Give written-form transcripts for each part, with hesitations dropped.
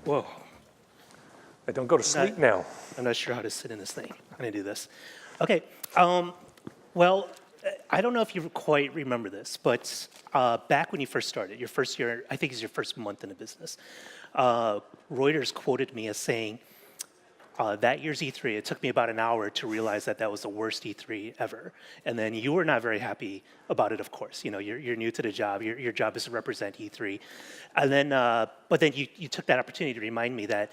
Whoa. I don't go to sleep now. I'm not sure how to sit in this thing. I'm going to do this. Okay. Well, I don't know if you quite remember this, but back when you first started, your first year, I think it's your first month in the business, Reuters quoted me as saying, that year's E3, it took me about an hour to realize that that was the worst E3 ever. And then you were not very happy about it, of course. You know, you're new to the job. Your job is to represent E3. And then, but then you took that opportunity to remind me that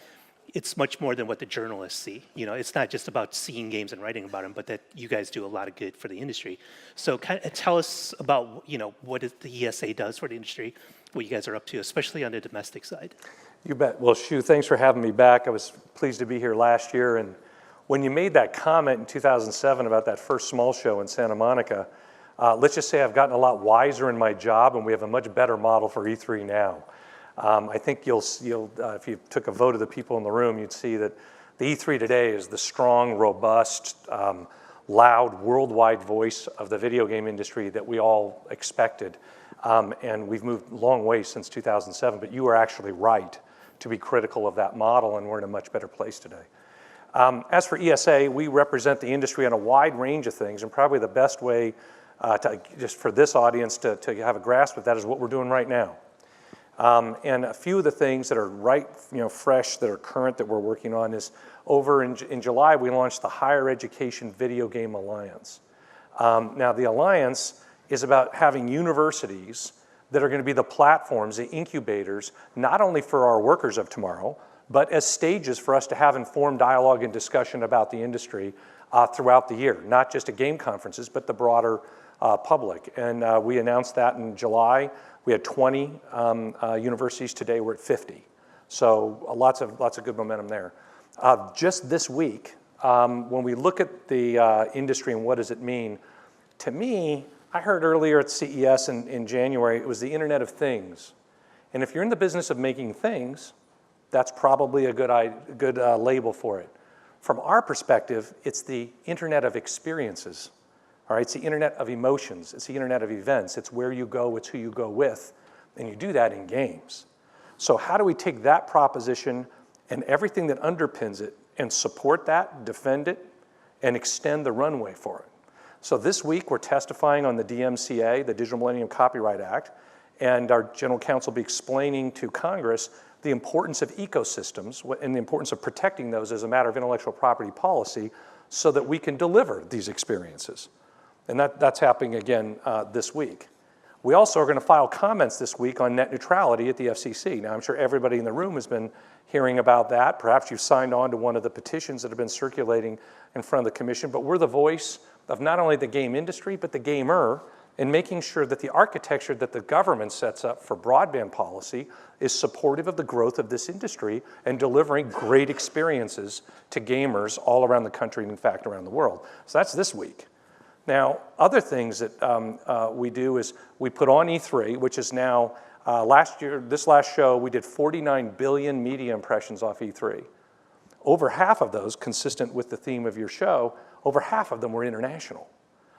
it's much more than what the journalists see. You know, it's not just about seeing games and writing about them, but that you guys do a lot of good for the industry. So kind of tell us about, you know, what the ESA does for the industry, what you guys are up to, especially on the domestic side. You bet. Well, Shu, thanks for having me back. I was pleased to be here last year. And when you made that comment in 2007 about that first small show in Santa Monica, let's just say I've gotten a lot wiser in my job, and we have a much better model for E3 now. I think you'll if you took a vote of the people in the room, you'd see that the E3 today is the strong, robust, loud, worldwide voice of the video game industry that we all expected. And we've moved a long way since 2007, but you were actually right to be critical of that model, and we're in a much better place today. As for ESA, we represent the industry on a wide range of things, and probably the best way just for this audience to have a grasp of that is what we're doing right now. And a few of the things that are fresh, that are current, that we're working on is over in July, we launched the Higher Education Video Game Alliance. Now, the Alliance is about having universities that are going to be the platforms, the incubators, not only for our workers of tomorrow, but as stages for us to have informed dialogue and discussion about the industry throughout the year, not just at game conferences, but the broader public. And we announced that in July. We had 20 universities. Today we're at 50. So lots of good momentum there. Just this week, when we look at the industry and what does it mean, to me, I heard earlier at CES in January, it was the Internet of Things. And if you're in the business of making things, that's probably a good label for it. From our perspective, it's the Internet of Experiences. All right, it's the Internet of Emotions. It's the Internet of Events. It's where you go, it's who you go with, and you do that in games. So how do we take that proposition and everything that underpins it and support that, defend it, and extend the runway for it? So this week, we're testifying on the DMCA, the Digital Millennium Copyright Act, and our general counsel will be explaining to Congress the importance of ecosystems and the importance of protecting those as a matter of intellectual property policy so that we can deliver these experiences. And that's happening again this week. We also are going to file comments this week on net neutrality at the FCC. Now, I'm sure everybody in the room has been hearing about that. Perhaps you've signed on to one of the petitions that have been circulating in front of the commission, but we're the voice of not only the game industry, but the gamer, in making sure that the architecture that the government sets up for broadband policy is supportive of the growth of this industry and delivering great experiences to gamers all around the country and, in fact, around the world. So that's this week. Now, other things that we do is we put on E3, which is now, this last show, we did 49 billion media impressions off E3. Over half of those, consistent with the theme of your show, over half of them were international.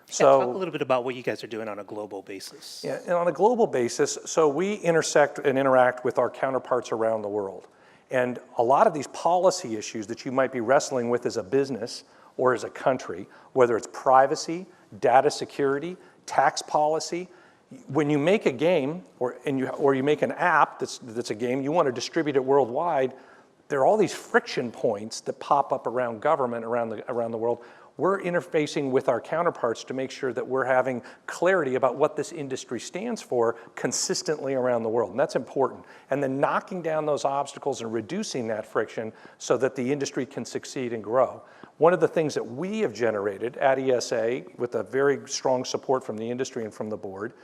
So talk a little bit about what you guys are doing on a global basis. Yeah, and on a global basis, so we intersect and interact with our counterparts around the world. And a lot of these policy issues that you might be wrestling with as a business or as a country, whether it's privacy, data security, tax policy, when you make a game or you make an app that's a game, you want to distribute it worldwide, there are all these friction points that pop up around government around the world. We're interfacing with our counterparts to make sure that we're having clarity about what this industry stands for consistently around the world, and that's important. And then knocking down those obstacles and reducing that friction so that the industry can succeed and grow. One of the things that we have generated at ESA, with a very strong support from the industry and from the board,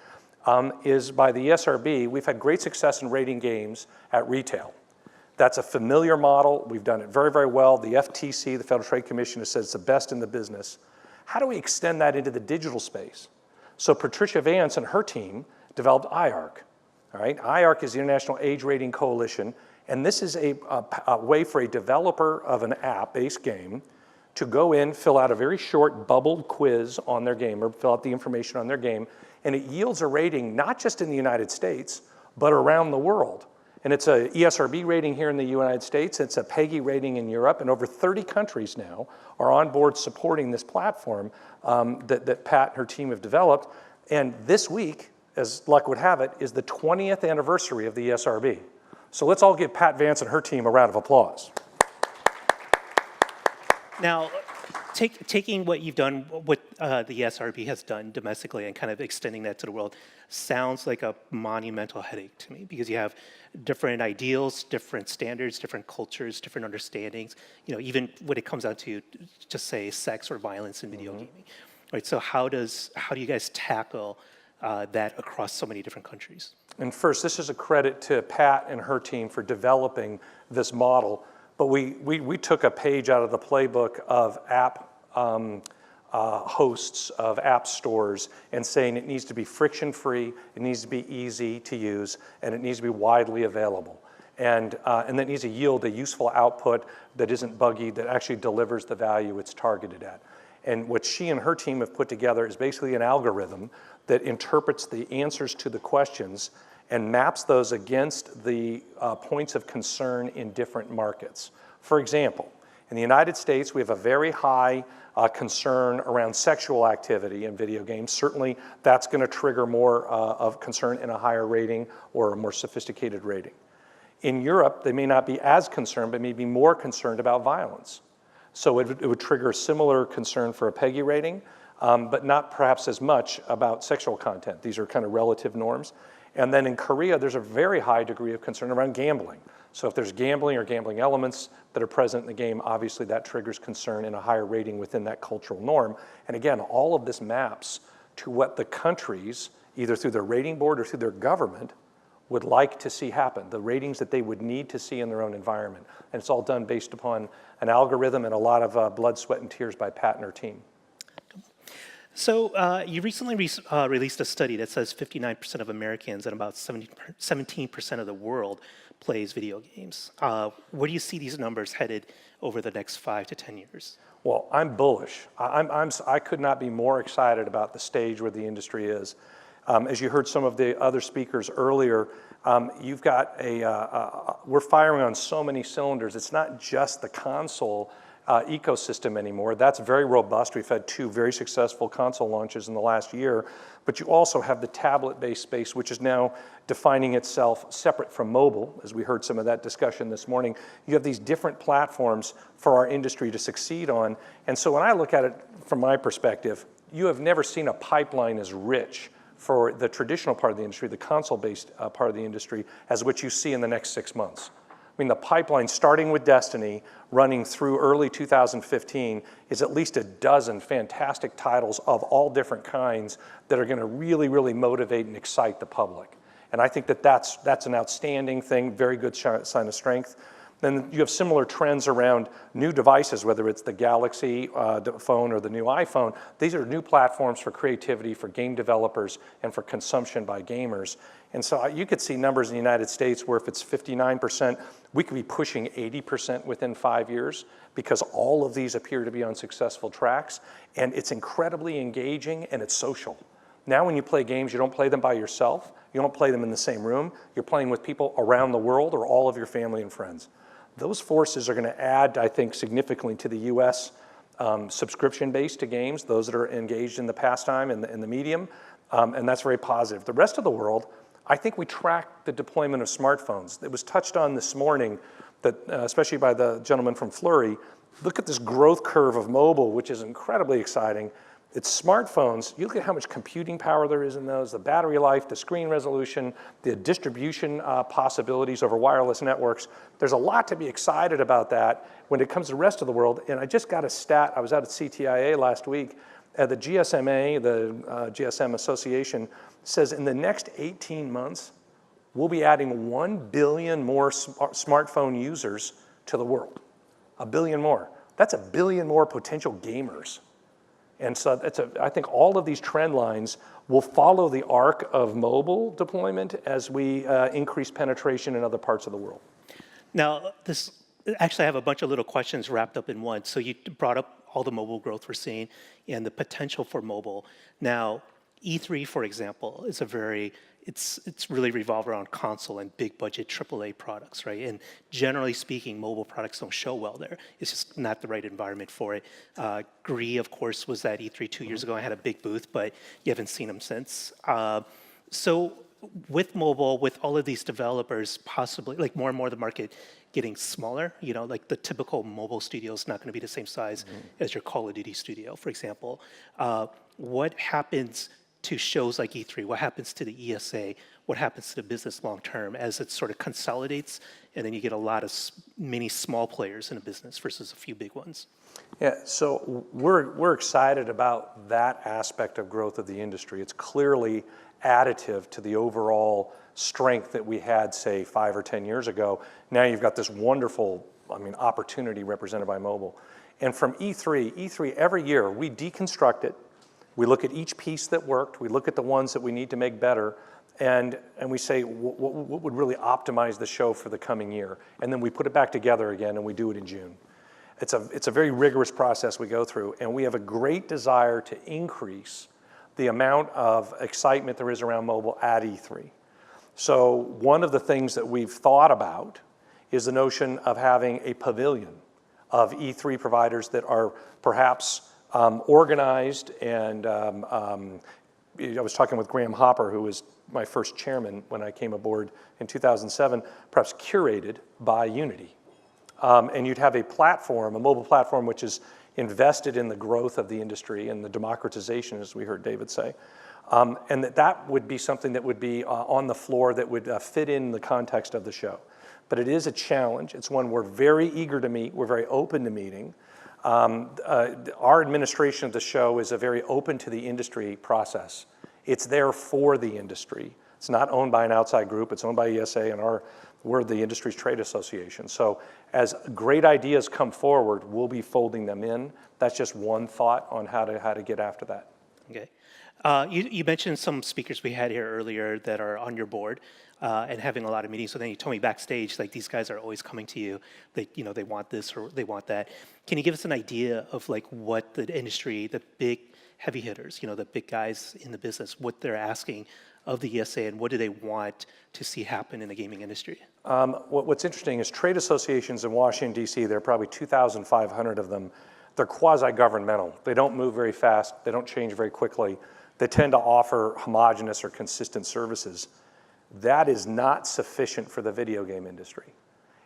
is by the ESRB, we've had great success in rating games at retail. That's a familiar model. We've done it very, very well. The FTC, the Federal Trade Commission, has said it's the best in the business. How do we extend that into the digital space? So Patricia Vance and her team developed IARC. All right? IARC is the International Age Rating Coalition, and this is a way for a developer of an app-based game to go in, fill out a very short bubbled quiz on their game, or fill out the information on their game, and it yields a rating not just in the United States, but around the world. And it's a ESRB rating here in the United States, it's a PEGI rating in Europe, and over 30 countries now are on board supporting this platform that Pat and her team have developed. And this week, as luck would have it, is the 20th anniversary of the ESRB. So let's all give Pat Vance and her team a round of applause. Now, taking what you've done, what the ESRB has done domestically and kind of extending that to the world, sounds like a monumental headache to me, because you have different ideals, different standards, different cultures, different understandings, even when it comes out to just say sex or violence in video gaming, right? So how do you guys tackle that across so many different countries? And first, this is a credit to Pat and her team for developing this model. But we took a page out of the playbook of app hosts of app stores and saying it needs to be friction-free, it needs to be easy to use, and it needs to be widely available. And that needs to yield a useful output that isn't buggy, that actually delivers the value it's targeted at. And what she and her team have put together is basically an algorithm that interprets the answers to the questions and maps those against the points of concern in different markets. For example, in the United States, we have a very high concern around sexual activity in video games. Certainly, that's going to trigger more of concern in a higher rating or a more sophisticated rating. In Europe, they may not be as concerned, but may be more concerned about violence. So it would trigger a similar concern for a PEGI rating, but not perhaps as much about sexual content. These are kind of relative norms. And then in Korea, there's a very high degree of concern around gambling. So if there's gambling or gambling elements that are present in the game, obviously that triggers concern in a higher rating within that cultural norm. And again, all of this maps to what the countries, either through their rating board or through their government, would like to see happen, the ratings that they would need to see in their own environment. And it's all done based upon an algorithm and a lot of blood, sweat, and tears by Pat and her team. So you recently released a study that says 59% of Americans and about 17% of the world plays video games. Where do you see these numbers headed over the next 5 to 10 years? Well, I'm bullish. I could not be more excited about the stage where the industry is. As you heard some of the other speakers earlier, you've got we're firing on so many cylinders. It's not just the console ecosystem anymore. That's very robust. We've had 2 very successful console launches in the last year, but you also have the tablet-based space, which is now defining itself separate from mobile, as we heard some of that discussion this morning. You have these different platforms for our industry to succeed on. And so when I look at it from my perspective, you have never seen a pipeline as rich for the traditional part of the industry, the console-based part of the industry, as what you see in the next 6 months. I mean, the pipeline, starting with Destiny, running through early 2015, is at least a dozen fantastic titles of all different kinds that are going to really, really motivate and excite the public. And I think that that's an outstanding thing, very good sign of strength. Then you have similar trends around new devices, whether it's the Galaxy phone or the new iPhone. These are new platforms for creativity, for game developers, and for consumption by gamers. And so you could see numbers in the United States where if it's 59%, we could be pushing 80% within 5 years, because all of these appear to be on successful tracks. And it's incredibly engaging and it's social. Now when you play games, you don't play them by yourself. You don't play them in the same room. You're playing with people around the world or all of your family and friends. Those forces are going to add, I think, significantly to the U.S. Subscription base to games, those that are engaged in the pastime and the medium, and that's very positive. The rest of the world, I think we track the deployment of smartphones. It was touched on this morning, that especially by the gentleman from Flurry. Look at this growth curve of mobile, which is incredibly exciting. It's smartphones. You look at how much computing power there is in those, the battery life, the screen resolution, the distribution possibilities over wireless networks. There's a lot to be excited about that when it comes to the rest of the world. And I just got a stat. I was out at CTIA last week. The GSMA, the GSM Association, says in the next 18 months, we'll be adding 1 billion more smartphone users to the world. 1 billion more. That's 1 billion more potential gamers. And so I think all of these trend lines will follow the arc of mobile deployment as we increase penetration in other parts of the world. Now, actually I have a bunch of little questions wrapped up in one. So you brought up all the mobile growth we're seeing and the potential for mobile. Now, E3, for example, is it's really revolved around console and big budget AAA products, right? And generally speaking, mobile products don't show well there. It's just not the right environment for it. Gree, of course, was at E3 2 years ago. I had a big booth, but you haven't seen them since. So with mobile, with all of these developers, possibly like more and more of the market getting smaller, you know, like the typical mobile studio is not going to be the same size as your Call of Duty studio, for example. What happens to shows like E3? What happens to the ESA? What happens to the business long term as it sort of consolidates, and then you get a lot of many small players in a business versus a few big ones? Yeah, so we're excited about that aspect of growth of the industry. It's clearly additive to the overall strength that we had, say, 5 or 10 years ago. Now you've got this wonderful, opportunity represented by mobile. And from E3 every year, we deconstruct it. We look at each piece that worked. We look at the ones that we need to make better. And we say, what would really optimize the show for the coming year? And then we put it back together again, and we do it in June. It's a very rigorous process we go through, and we have a great desire to increase the amount of excitement there is around mobile at E3. So one of the things that we've thought about is the notion of having a pavilion of E3 providers that are perhaps organized, and I was talking with Graham Hopper, who was my first chairman when I came aboard in 2007, perhaps curated by Unity. And you'd have a platform, a mobile platform, which is invested in the growth of the industry and the democratization, as we heard David say. And that would be something that would be on the floor that would fit in the context of the show. But it is a challenge. It's one we're very eager to meet. We're very open to meeting. Our administration of the show is a very open to the industry process. It's there for the industry. It's not owned by an outside group. It's owned by ESA, and we're the industry's trade association. So as great ideas come forward, we'll be folding them in. That's just one thought on how to get after that. Okay. You mentioned some speakers we had here earlier that are on your board and having a lot of meetings. So then you told me backstage, like, these guys are always coming to you. They want this or they want that. Can you give us an idea of like what the industry, the big heavy hitters, the big guys in the business, what they're asking of the ESA, and what do they want to see happen in the gaming industry? What's interesting is trade associations in Washington, D.C., there are probably 2,500 of them. They're quasi-governmental. They don't move very fast. They don't change very quickly. They tend to offer homogenous or consistent services. That is not sufficient for the video game industry.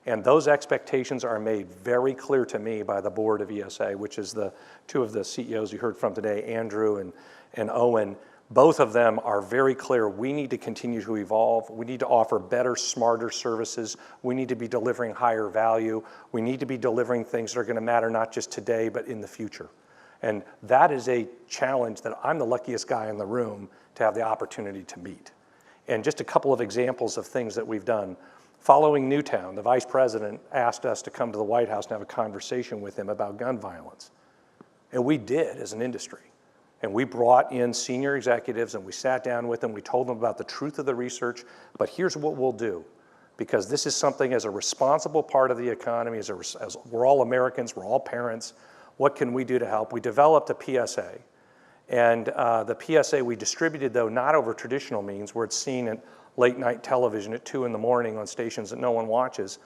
And those expectations are made very clear to me by the board of ESA, which is the two of the CEOs you heard from today, Andrew and Owen. Both of them are very clear. We need to continue to evolve. We need to offer better, smarter services. We need to be delivering higher value. We need to be delivering things that are going to matter not just today, but in the future. And that is a challenge that I'm the luckiest guy in the room to have the opportunity to meet. And just a couple of examples of things that we've done. Following Newtown, the vice president asked us to come to the White House and have a conversation with him about gun violence. And we did as an industry. And we brought in senior executives and we sat down with them. We told them about the truth of the research, but here's what we'll do. Because this is something as a responsible part of the economy, as we're all Americans, we're all parents, what can we do to help? We developed a PSA. And the PSA we distributed, though, not over traditional means where it's seen at late night television at 2 in the morning on stations that no one watches.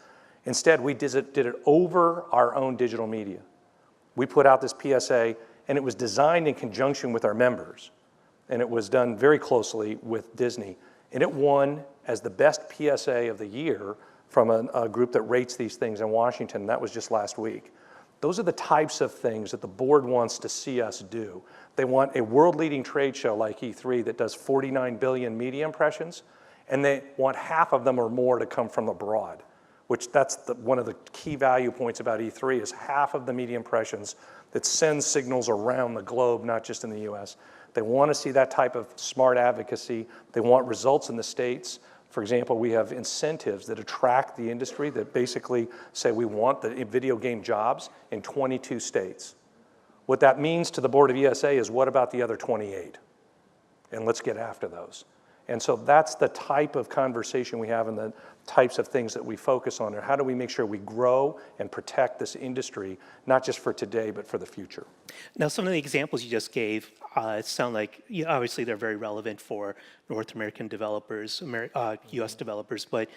Instead, we did it over our own digital media. We put out this PSA, and it was designed in conjunction with our members. And it was done very closely with Disney. And it won as the best PSA of the year from a group that rates these things in Washington. That was just last week. Those are the types of things that the board wants to see us do. They want a world-leading trade show like E3 that does 49 billion media impressions, and they want half of them or more to come from abroad, which that's one of the key value points about E3 is half of the media impressions that send signals around the globe, not just in the US. They want to see that type of smart advocacy. They want results in the States. For example, we have incentives that attract the industry that basically say we want the video game jobs in 22 states. What that means to the board of ESA is what about the other 28? And let's get after those. And so that's the type of conversation we have and the types of things that we focus on. And how do we make sure we grow and protect this industry, not just for today, but for the future? Now, some of the examples you just gave sound like, obviously they're very relevant for North American developers, US developers, but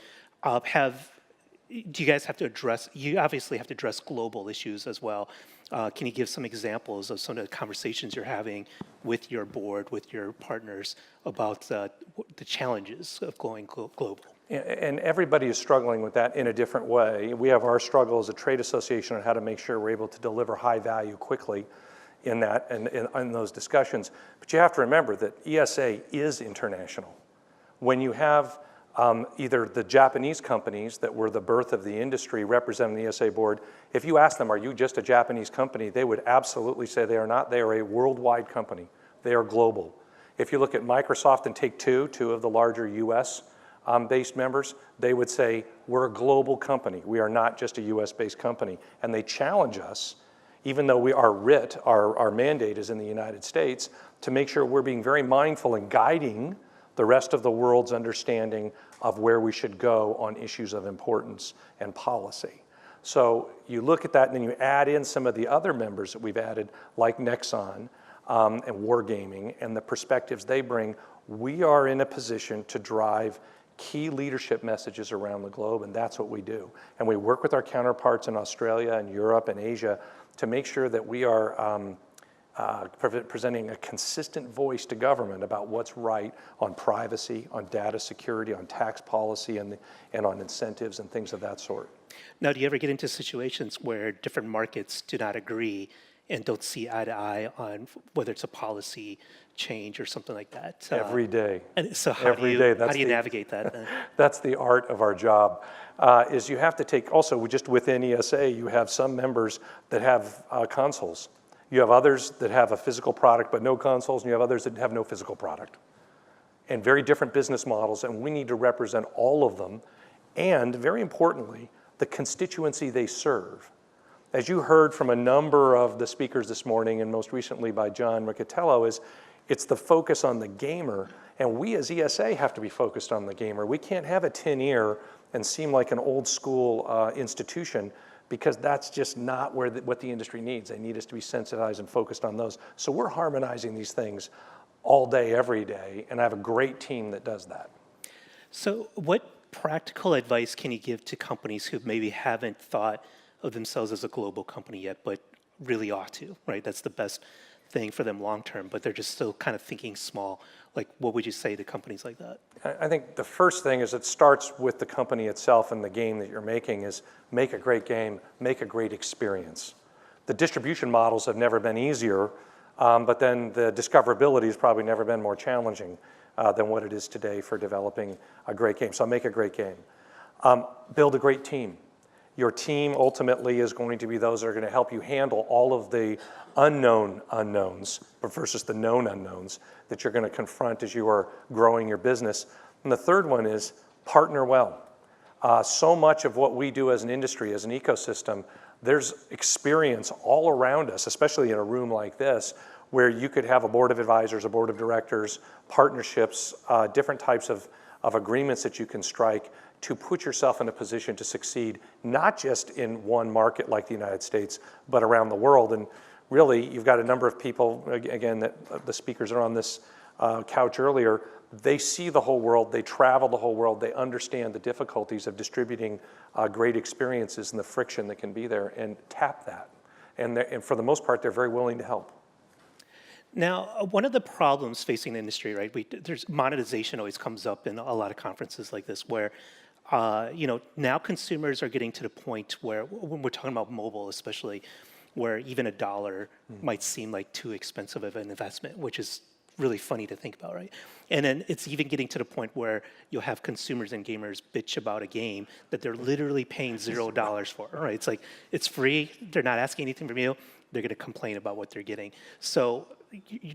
do you guys have to address, you obviously have to address global issues as well. Can you give some examples of some of the conversations you're having with your board, with your partners about the challenges of going global? And everybody is struggling with that in a different way. We have our struggle as a trade association on how to make sure we're able to deliver high value quickly in that and in those discussions. But you have to remember that ESA is international. When you have either the Japanese companies that were the birth of the industry representing the ESA board, if you ask them, are you just a Japanese company? They would absolutely say they are not. They are a worldwide company. They are global. If you look at Microsoft and Take-Two, two of the larger US based members, they would say, we're a global company. We are not just a US-based company. And they challenge us, even though our mandate is in the United States, to make sure we're being very mindful in guiding the rest of the world's understanding of where we should go on issues of importance and policy. So you look at that and then you add in some of the other members that we've added, like Nexon and Wargaming, and the perspectives they bring. We are in a position to drive key leadership messages around the globe, and that's what we do. And we work with our counterparts in Australia and Europe and Asia to make sure that we are presenting a consistent voice to government about what's right on privacy, on data security, on tax policy, and on incentives and things of that sort. Now, do you ever get into situations where different markets do not agree and don't see eye to eye on whether it's a policy change or something like that? Every day. And so how do you navigate that then? That's the art of our job, is you have to take, also just within ESA, you have some members that have consoles. You have others that have a physical product but no consoles, and you have others that have no physical product. And very different business models, and we need to represent all of them, and very importantly, the constituency they serve. As you heard from a number of the speakers this morning, and most recently by John Riccatello, it's the focus on the gamer, and we as ESA have to be focused on the gamer. We can't have a tin ear and seem like an old school institution, because that's just not what the industry needs. They need us to be sensitized and focused on those. So we're harmonizing these things all day, every day, and I have a great team that does that. So what practical advice can you give to companies who maybe haven't thought of themselves as a global company yet, but really ought to, right? That's the best thing for them long term, but they're just still kind of thinking small. Like, what would you say to companies like that? I think the first thing is it starts with the company itself and the game that you're making is make a great game, make a great experience. The distribution models have never been easier, but then the discoverability has probably never been more challenging than what it is today for developing a great game. So make a great game. Build a great team. Your team ultimately is going to be those that are going to help you handle all of the unknown unknowns versus the known unknowns that you're going to confront as you are growing your business. And the third one is partner well. So much of what we do as an industry, as an ecosystem, there's experience all around us, especially in a room like this, where you could have a board of advisors, a board of directors, partnerships, different types of agreements that you can strike to put yourself in a position to succeed, not just in one market like the United States, but around the world. And really, you've got a number of people, again, that the speakers are on this couch earlier, they see the whole world, they travel the whole world, they understand the difficulties of distributing great experiences and the friction that can be there, and tap that. And for the most part, they're very willing to help. Now, one of the problems facing the industry, right? There's monetization always comes up in a lot of conferences like this, where now consumers are getting to the point where, when we're talking about mobile especially, where even $1 might seem like too expensive of an investment, which is really funny to think about, right? And then it's even getting to the point where you'll have consumers and gamers bitch about a game that they're literally paying $0 for, right? It's like, it's free, they're not asking anything from you, they're gonna complain about what they're getting. So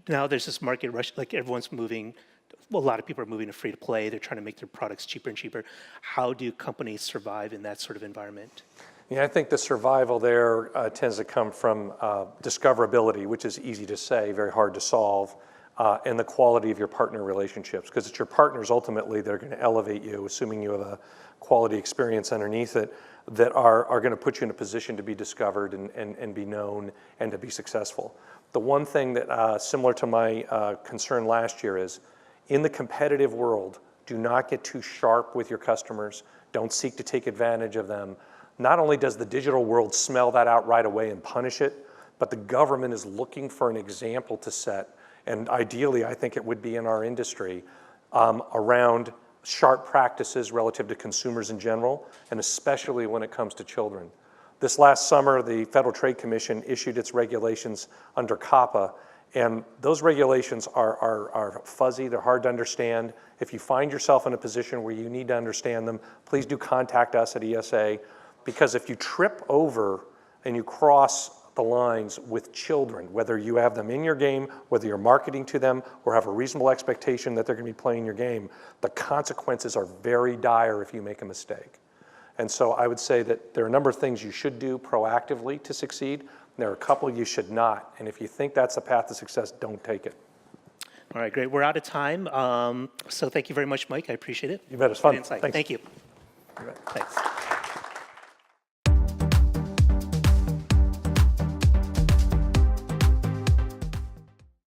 now there's this market rush, like everyone's moving, well, a lot of people are moving to free to play, they're trying to make their products cheaper and cheaper. How do companies survive in that sort of environment? Yeah, I think the survival there tends to come from discoverability, which is easy to say, very hard to solve. and the quality of your partner relationships, because it's your partners ultimately that are going to elevate you, assuming you have a quality experience underneath it, that are going to put you in a position to be discovered and be known and to be successful. The one thing that, similar to my concern last year, is in the competitive world, do not get too sharp with your customers. Don't seek to take advantage of them. Not only does the digital world smell that out right away and punish it, but the government is looking for an example to set, and ideally I think it would be in our industry, around sharp practices relative to consumers in general, and especially when it comes to children. This last summer, the Federal Trade Commission issued its regulations under COPPA, and those regulations are fuzzy, they're hard to understand. If you find yourself in a position where you need to understand them, please do contact us at ESA, because if you trip over and you cross the lines with children, whether you have them in your game, whether you're marketing to them, or have a reasonable expectation that they're going to be playing your game, the consequences are very dire if you make a mistake. And so I would say that there are a number of things you should do proactively to succeed. There are a couple you should not. And if you think that's the path to success, don't take it. All right, great. We're out of time. So thank you very much, Mike. I appreciate it. You bet. It's fun. Good insight. Thanks. Thank you. You bet. Thanks.